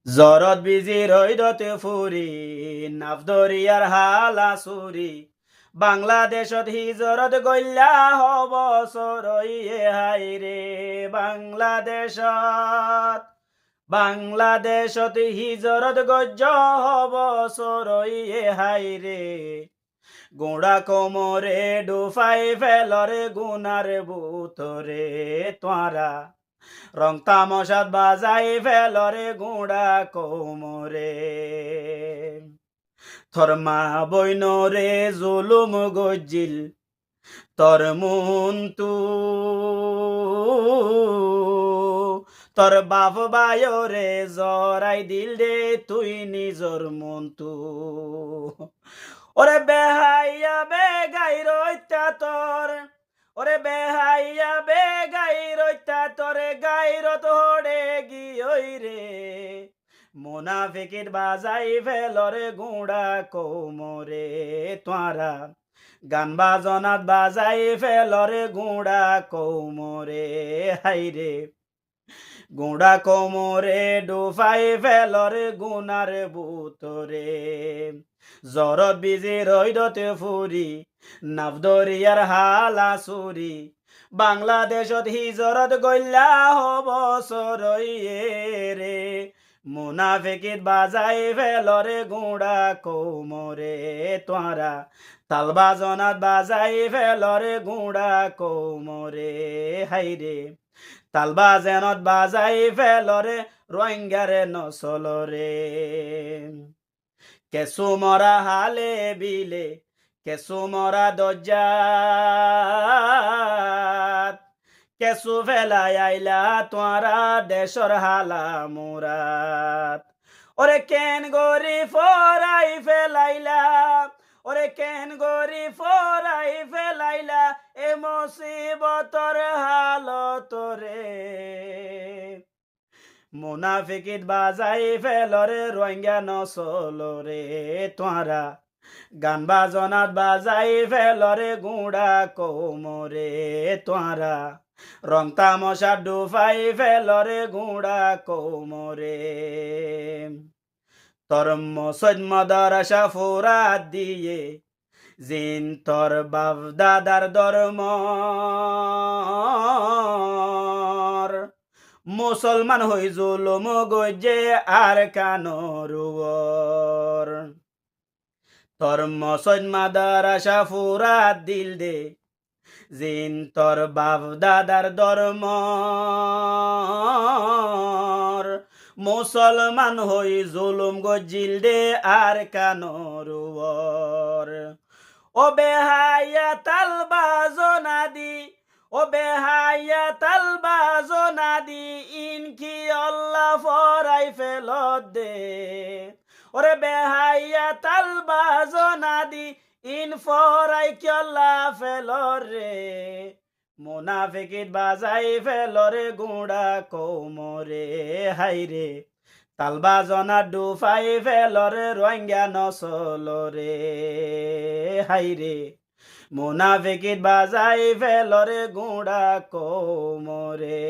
জরত busy রইদতে ফুরি নাফদরিয়ার হালা সুরি বাংলাদেশত হিজরত গল্যা হব সরইয়ে হাইরে বাংলাদেশত হিজরত গজ্জ হব সরইয়ে হাইরে গোড়া কোমরে ডুফাই ফেলরে গুনার বুতরে তোয়ারা রং তামসাত বাজাই ফেলরে গুড়া কোমরে থরমা বইনরে জুলুম গজিল তর মুন্তু তোর বাপ বায়রে জরাই দিল রে তুই নিজর মন্তু ওরে বেহাইয়া বেগাই রইতা তোর ওরে বেহাইয়া বেগাই রইতা তোরে গাইরত হড়ে গিয়ই রে মুনাফিকির বাজাই ফেলরে গুড়া কোমরে তোয়ারা গান বাজনাত বাজাই ফেলরে গুড়া কোমরে হাইরে গুড়া কোমরে ডুফাই ফেলরে গুনার বুতরে জরত বিজি রইদতে ফুরি নাফদরিয়ার হালা সুরি বাংলাদেশত হিজরত গল্যা হব সরইয়ে রে মুনাফিকিত বাজাই ফেলরে গুড়া কোমরে তোয়ারা তালবাজনাত বাজাই ফেলরে গুড়া কোমরে হাইরে তালবাজনত বাজাই ফেলরে রোহিঙ্গারে নসলরে কেসু মরা হালে বিলে কেসু মরা দজ্জাত কেসু ফেলাই আইলা তোয়ারা দেশর হালা মুরাত ওরে কেন গরি ফরাই ফেলাইলা ওরে কেন গরি ফরাই ফেলাইলা এ মুসিবতর হালতরে মুনাফিকিত বাজাই ফেলরে রোহিঙ্গা নসলরে তোয়ারা গান বাজনাত বাজাই ফেলরে গুড়া কোমরে তোয়ারা রং তামসা ডুফাই ফেলরে গুড়া কোমরে তোর মসজিদ মাদ্রাসা ফুরাত দিয়ে জিন তোর বাপ দাদার ধর্ম মুসলমান হই জুলুম গজে আর কানরুবর তোর মসজিদ মাদ্রাসা ফুরাত দিল দে জিন তোর বাপ দাদার ধর্ম মুসলমান হই জুলুম গজিল দে আর কানরুবর ও বেহাইয়া তালবাজো নাদি ও বেহাইয়া তালবাজো নাদি ইনকি আল্লাহ ফরাই ফেলত দে ওরে বেহাইয়া তালবাজো নাদি ইন ফরাই কিয়াল্লা ফেলরে মুনাফিকিত বাজাই ফেলরে গুড়া কোমরে হাইরে তালবাজনা ডুফাই ফেলরে রোহিঙ্গা নসলরে হাইরে মুনাফিকিত বাজাই ফেলরে গুড়া কোমরে।